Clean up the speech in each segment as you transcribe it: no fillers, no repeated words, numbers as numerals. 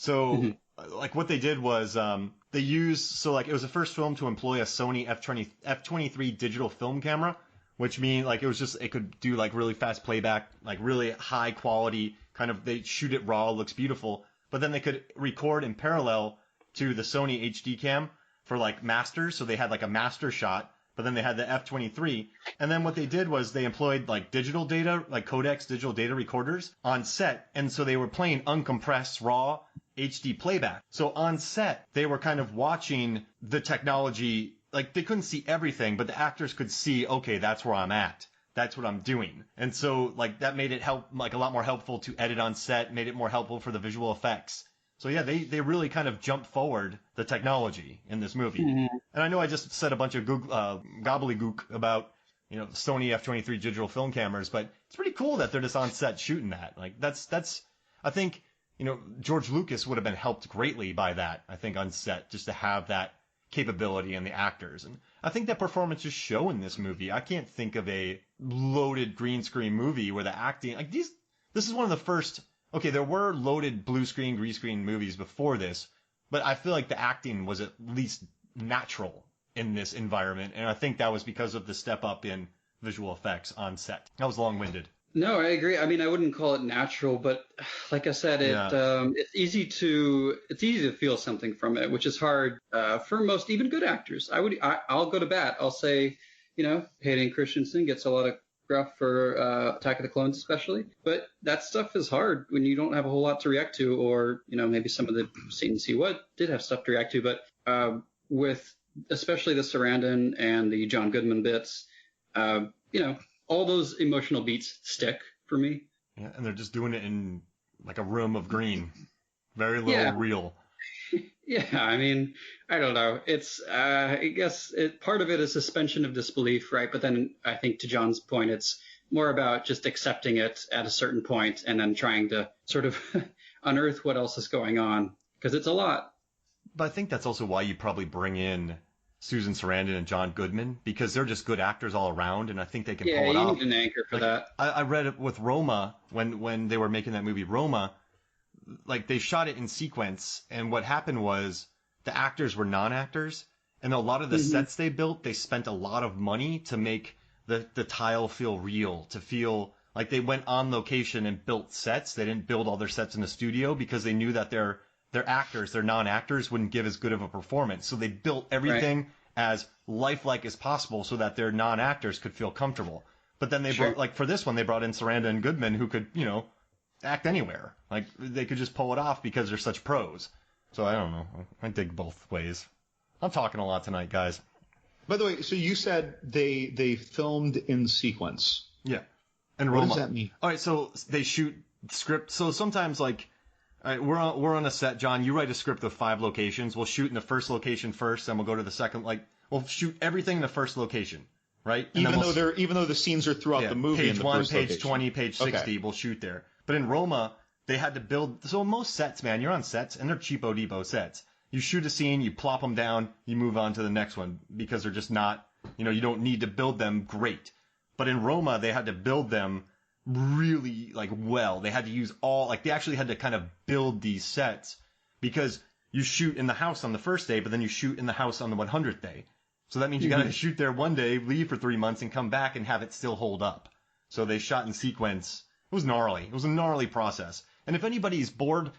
So like what they did was they used, so like it was the first film to employ a Sony F23 digital film camera, which means like it could do like really fast playback, like really high quality kind of, they shoot it raw, looks beautiful, but then they could record in parallel to the Sony HD cam for like masters. So they had like a master shot, but then they had the F23. And then what they did was they employed like digital data, like codecs digital data recorders on set. And so they were playing uncompressed raw HD playback. So on set, they were kind of watching the technology, like they couldn't see everything, but the actors could see, okay, that's where I'm at. That's what I'm doing. And so like that made it like a lot more helpful to edit on set, made it more helpful for the visual effects. So yeah, they really kind of jumped forward the technology in this movie. And I know I just said a bunch of gobbledygook about, Sony F23 digital film cameras, but it's pretty cool that they're just on set shooting that. Like that's, I think, George Lucas would have been helped greatly by that, I think, on set, just to have that capability in the actors. And I think that performances show in this movie. I can't think of a loaded green screen movie where the acting, like this is one of the first. Okay, there were loaded blue screen, green screen movies before this, but I feel like the acting was at least natural in this environment, and I think that was because of the step up in visual effects on set. That was long-winded. No, I agree. I mean, I wounldn't call it natural, but like I said, it's easy to feel something from it, which is hard for most even good actors. I'll go to bat. I'll say, Hayden Christensen gets a lot of gruff for Attack of the Clones especially, but that stuff is hard when you don't have a whole lot to react to, or maybe some of the scenes he did have stuff to react to, but with especially the Sarandon and the John Goodman bits, all those emotional beats stick for me. Yeah, and they're just doing it in like a room of green, very little real. Yeah, I mean, I don't know. It's, I guess part of it is suspension of disbelief, right? But then I think to John's point, it's more about just accepting it at a certain point and then trying to sort of unearth what else is going on, because it's a lot. But I think that's also why you probably bring in Susan Sarandon and John Goodman, because they're just good actors all around, and I think they can pull it off. Yeah, you need an anchor for that. I read it with Roma, when they were making that movie Roma, like they shot it in sequence, and what happened was the actors were non-actors, and a lot of the sets they built, they spent a lot of money to make the tile feel real, to feel like they went on location and built sets. They didn't build all their sets in the studio because they knew that their actors, their non-actors, wouldn't give as good of a performance. So they built everything as lifelike as possible so that their non-actors could feel comfortable. But then they brought, like for this one, they brought in Sarandon and Goodman, who could, act anywhere. Like they could just pull it off because they're such pros. So I don't know. I dig both ways. I'm talking a lot tonight, guys. By the way, so you said they filmed in sequence. Yeah. And what does that mean? All right, so they shoot script. So sometimes like, all right, we're on a set, John. You write a script of 5 locations. We'll shoot in the first location first, then we'll go to the second. Like we'll shoot everything in the first location, right? And even though the scenes are throughout the movie. Page in the 1, first page location. 20, page 60. We'll shoot there. But in Roma, they had to build. So most sets, man, you're on sets, and they're cheapo debo sets. You shoot a scene, you plop them down, you move on to the next one because they're just not. You don't need to build them great. But in Roma, they had to build them really well. They had to use they actually had to kind of build these sets because you shoot in the house on the first day, but then you shoot in the house on the 100th day. So that means you got to shoot there one day, leave for 3 months, and come back and have it still hold up. So they shot in sequence. It was gnarly. It was a gnarly process. And if anybody's bored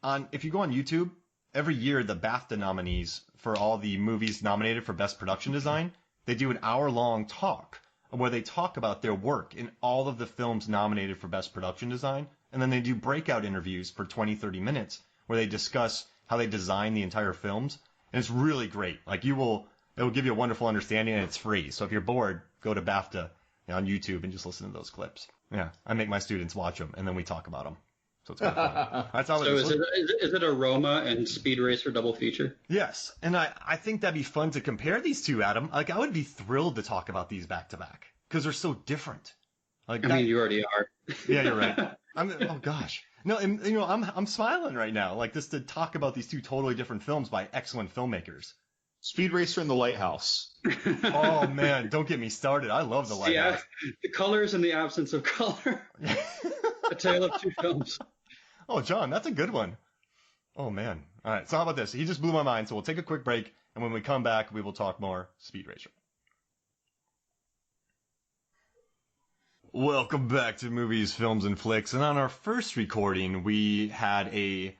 if you go on YouTube, every year the BAFTA nominees for all the movies nominated for Best Production Design, they do an hour-long talk where they talk about their work in all of the films nominated for Best Production Design, and then they do breakout interviews for 20, 30 minutes where they discuss how they design the entire films, and it's really great. Like it will give you a wonderful understanding, and it's free. So if you're bored, go to BAFTA on YouTube and just listen to those clips. Yeah, I make my students watch them, and then we talk about them. So it's kind of fun. That's how so is it a Roma and Speed Racer double feature? Yes, and I think that'd be fun to compare these two, Adam. Like I would be thrilled to talk about these back to back because they're so different. Like I mean, you already are. Yeah, you're right. Oh gosh, no, and I'm smiling right now, like just to talk about these two totally different films by excellent filmmakers. Speed Racer and The Lighthouse. Oh man, don't get me started. I love The Lighthouse. Yeah, the colors and the absence of color. A tale of two films. Oh, John, that's a good one. Oh, man. All right, so how about this? He just blew my mind, so we'll take a quick break, and when we come back, we will talk more Speed Racer. Welcome back to Movies, Films, and Flicks. And on our first recording, we had a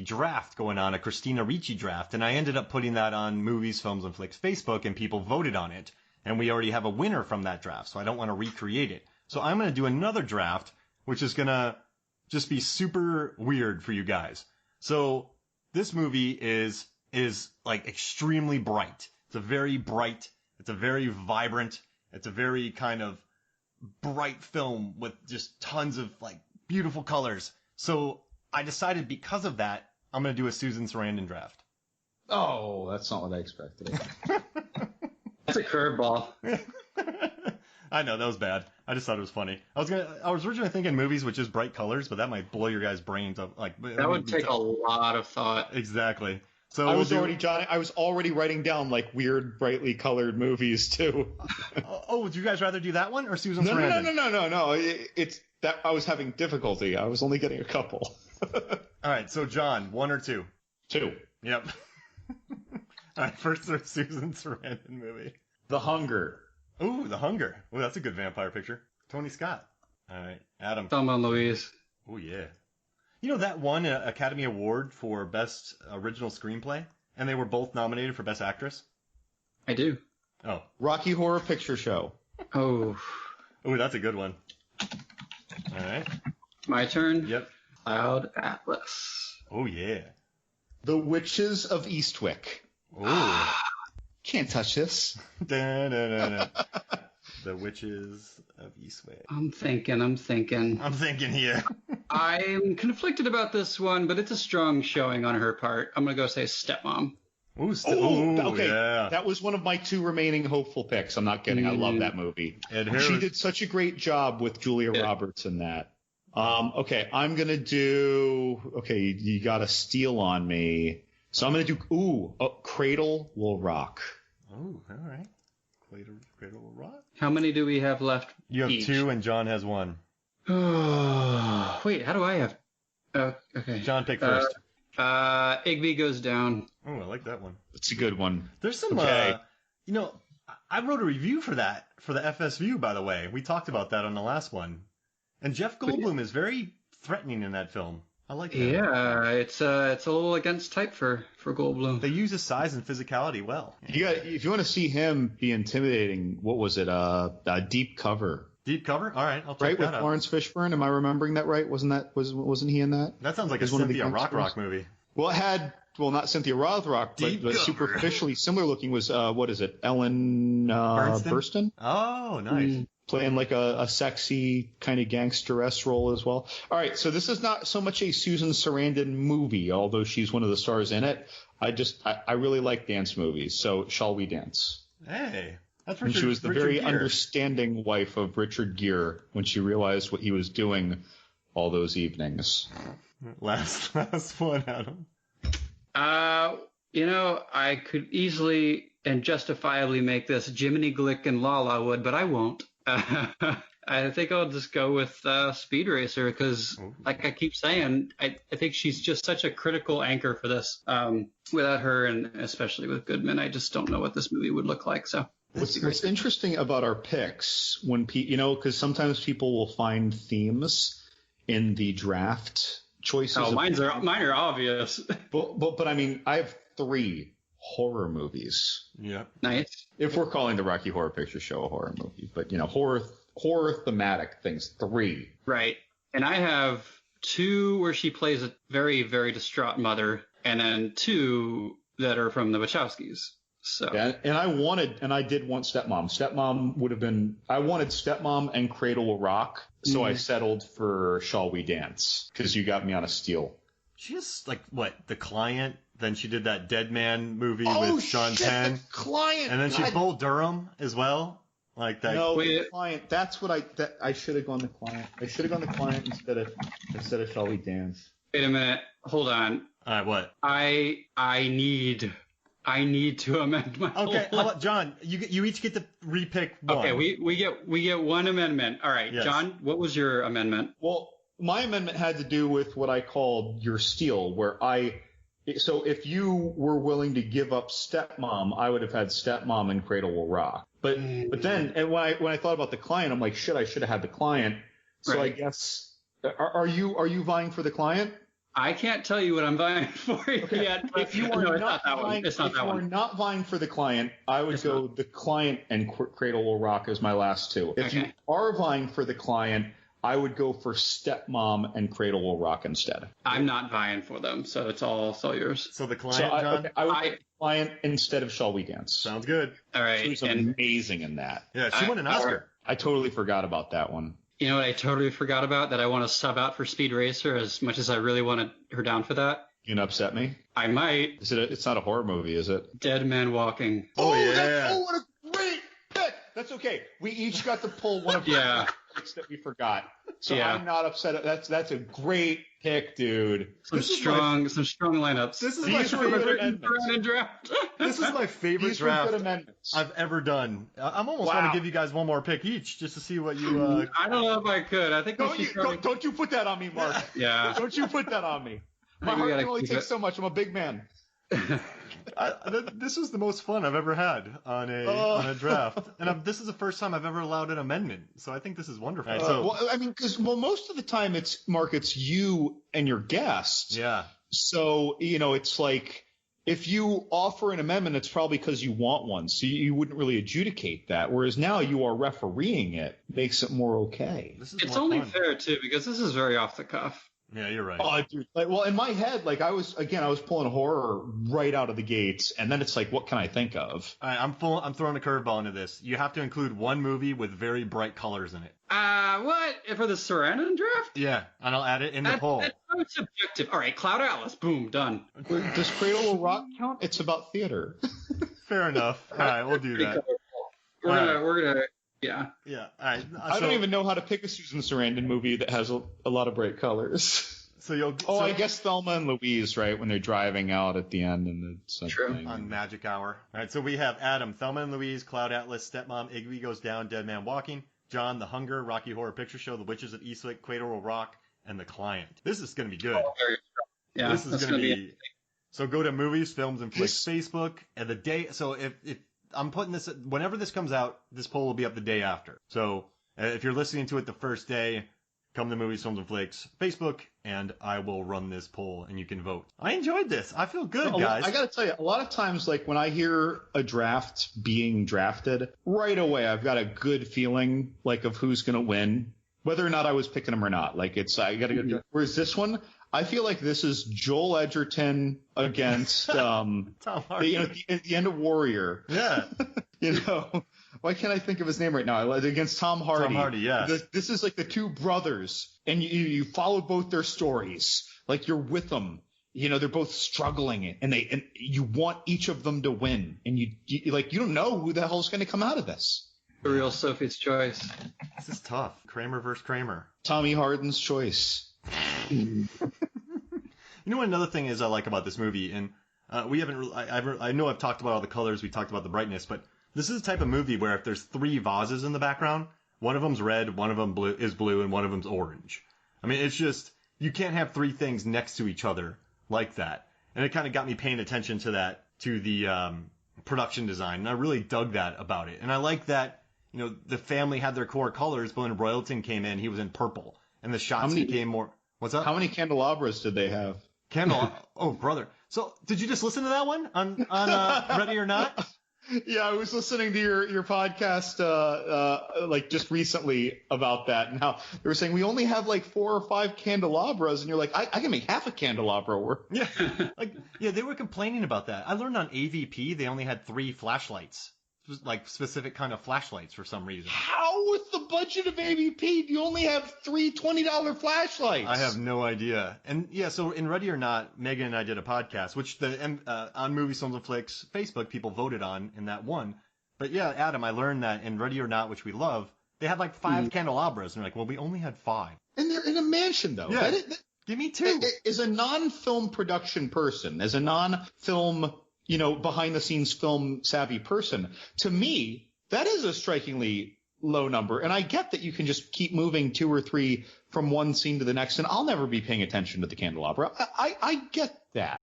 draft going on, a Christina Ricci draft, and I ended up putting that on Movies, Films, and Flicks Facebook, and people voted on it. And we already have a winner from that draft, so I don't want to recreate it. So I'm going to do another draft, which is going to just be super weird for you guys. So this movie is like extremely bright. It's a very bright, it's a very vibrant, it's a very kind of bright film with just tons of like beautiful colors. So I decided because of that, I'm going to do a Susan Sarandon draft. Oh, that's not what I expected. That's a curveball. I know, that was bad. I just thought it was funny. I was originally thinking movies with just bright colors, but that might blow your guys' brains up. Like that would take a lot of thought. Exactly. So I was already writing down like weird, brightly colored movies too. Oh, would you guys rather do that one or Susan Sarandon? No. It's that I was having difficulty. I was only getting a couple. All right, so John, 1 or 2? 2. Yep. All right, first the Susan Sarandon movie. The Hunger. Ooh, The Hunger. Ooh, that's a good vampire picture. Tony Scott. All right, Adam. Thelma and Louise. Oh, yeah. You know, that won an Academy Award for Best Original Screenplay, and they were both nominated for Best Actress? I do. Oh. Rocky Horror Picture Show. Oh. Ooh, that's a good one. All right. My turn? Yep. Cloud Atlas. Oh, yeah. The Witches of Eastwick. Ooh. Can't touch this. The Witches of Eastwick. I'm thinking. I'm thinking here. I'm conflicted about this one, but it's a strong showing on her part. I'm going to go say Stepmom. Ooh, okay. Yeah. That was one of my 2 remaining hopeful picks. I'm not kidding. I love that movie. She did such a great job with Julia Roberts in that. Okay, I'm going to do... Okay, you got to steal on me. So I'm going to do... Cradle Will Rock. Oh, all right. Cradle Will Rock. How many do we have left? You have each? 2 and John has 1. Wait, how do I have... Oh, okay. John, pick first. Igby Goes Down. Oh, I like that one. It's a good one. There's some... I wrote a review for that, for the FS View, by the way. We talked about that on the last one. And Jeff Goldblum is very threatening in that film. I like that. Yeah, it's a little against type for Goldblum. They use his size and physicality well. If you want to see him be intimidating, what was it? Deep Cover. Deep Cover? All right, I'll check right, that out. with Lawrence Fishburne. Am I remembering that right? Wasn't he in that? That sounds like a Cynthia Rothrock movie. Well, it had not Cynthia Rothrock, but superficially similar looking was what is it? Ellen Burstyn? Oh, nice. Playing like a sexy kind of gangsteress role as well. All right, so this is not so much a Susan Sarandon movie, although she's one of the stars in it. I really like dance movies, so Shall We Dance? Hey, that's Richard. And she was the very Gere. understanding wife of Richard Gere when she realized what he was doing all those evenings. Last one, Adam. I could easily and justifiably make this Jiminy Glick and Lala Wood, but I won't. I think I'll just go with Speed Racer because, like I keep saying, I think she's just such a critical anchor for this. Without her, and especially with Goodman, I just don't know what this movie would look like. So what's interesting about our picks when because sometimes people will find themes in the draft choices. Oh, mine are obvious. But I mean, I have 3 horror movies. Yeah. Nice. If we're calling the Rocky Horror Picture Show a horror movie, but horror thematic things, 3. Right. And I have 2 where she plays a very, very distraught mother, and then 2 that are from the Wachowskis. So. Yeah, and I did want Stepmom. Stepmom would have been. I wanted Stepmom and Cradle Will Rock, so I settled for Shall We Dance because you got me on a steal. She has The Client. Then she did that Dead Man movie with Sean Penn. The Client. And then she's Bull Durham as well. Like that. No, The Client. That's what I should have gone The Client. I should have gone The Client instead of Shall We Dance. Wait a minute. Hold on. All right, what? I need to amend my. Okay, how about John? You each get to repick one. Okay, we get one amendment. All right, yes. John, what was your amendment? Well, my amendment had to do with what I called your steal, where so if you were willing to give up Stepmom, I would have had Stepmom and Cradle Will Rock. But then, and when I thought about the client, I'm like, shit, I should have had the client. So right. I guess, are you vying for the client? I can't tell you what I'm vying for yet. If you are not not vying for the client, I would go the client and Cradle Will Rock as my last two. If you are vying for the client, I would go for Stepmom and Cradle Will Rock instead. I'm not vying for them, so it's all yours. So the client, John? I would pick the client instead of Shall We Dance. Sounds good. All right. She was amazing in that. Yeah, she won an Oscar. I totally forgot about that one. You know what I totally forgot about? That I want to sub out for Speed Racer as much as I really wanted her down for that. You gonna upset me? I might. It's not a horror movie, is it? Dead Man Walking. Oh yeah. What a great pick. That's okay. We each got to pull one of the picks that we forgot. So I'm not upset. That's a great pick, dude. Some strong lineups. This is my favorite draft. This is my favorite draft I've ever done. I'm almost going to give you guys one more pick each just to see what you. I don't know if I could. I think don't you put that on me, Mark. Yeah. Don't you put that on me. My heart can only take so much. I'm a big man. This was the most fun I've ever had on a draft, and this is the first time I've ever allowed an amendment. So I think this is wonderful. Because most of the time it's you and your guests. Yeah. So it's like if you offer an amendment, it's probably because you want one. So you wouldn't really adjudicate that. Whereas now you are refereeing it, makes it more okay. It's only fair too because this is very off the cuff. Yeah, you're right. Oh, dude. In my head, I was pulling horror right out of the gates, and then it's like, what can I think of? All right, I'm throwing a curveball into this. You have to include one movie with very bright colors in it. What? For the Sarandon draft? Yeah, and I'll add it in the poll. That's subjective. All right, Cloud Atlas. Boom, done. Does Cradle Will Rock count? It's about theater. Fair enough. All right, we'll do that. We're gonna. Yeah. Yeah. All right. I don't even know how to pick a Susan Sarandon movie that has a lot of bright colors. I guess Thelma and Louise, right? When they're driving out at the end and the thing. On Magic Hour. All right. So we have Adam, Thelma and Louise, Cloud Atlas, Stepmom, Igby Goes Down, Dead Man Walking, John, The Hunger, Rocky Horror Picture Show, The Witches of Eastwick, Cradle Will Rock, and The Client. This is going to be good. Yeah. This is going to be. So go to Movies, Films, and Flicks Facebook, and the day. So if I'm putting this, whenever this comes out, this poll will be up the day after. So if you're listening to it the first day, come to Movies, Films, and Flicks Facebook, and I will run this poll, and you can vote. I enjoyed this. I feel good, guys. I got to tell you, a lot of times, when I hear a draft being drafted, right away, I've got a good feeling, of who's going to win, whether or not I was picking them or not. I got to go. Whereas this one, I feel like this is Joel Edgerton against Tom Hardy. At the end of Warrior. Yeah. Why can't I think of his name right now? Against Tom Hardy. Tom Hardy, yeah. This is like the two brothers, and you follow both their stories. You're with them. They're both struggling, and you want each of them to win, and you don't know who the hell's going to come out of this. The real Sophie's Choice. This is tough. Kramer versus Kramer. Tommy Harden's choice. Another thing is I like about this movie, and we haven't. I know I've talked about all the colors. We talked about the brightness, but this is the type of movie where if there's three vases in the background, one of them's red, one of them is blue, and one of them's orange. I mean, it's just you can't have three things next to each other like that, and it kind of got me paying attention to that, to the production design, and I really dug that about it, and I like that. The family had their core colors, but when Royalton came in, he was in purple, and the shots became more. What's up? How many candelabras did they have? Oh, brother. So, did you just listen to that one on Ready or Not? Yeah, I was listening to your podcast just recently about that, and how they were saying we only have 4 or 5 candelabras, and you're like, I can make half a candelabra work. Yeah, they were complaining about that. I learned on AVP they only had 3 flashlights. Specific kind of flashlights for some reason. How, with the budget of AVP, do you only have 3 $20 flashlights? I have no idea. And yeah, so in Ready or Not, Megan and I did a podcast, which on Movies, Films, and Flicks Facebook people voted on in that one. But yeah, Adam, I learned that in Ready or Not, which we love, they had 5 candelabras, and they're like, well, we only had 5. And they're in a mansion, though. Yeah. Give me 2. As a non-film production person, as a non-film behind the scenes film savvy person, to me, that is a strikingly low number. And I get that you can just keep moving 2 or 3 from one scene to the next, and I'll never be paying attention to the candelabra. I get that.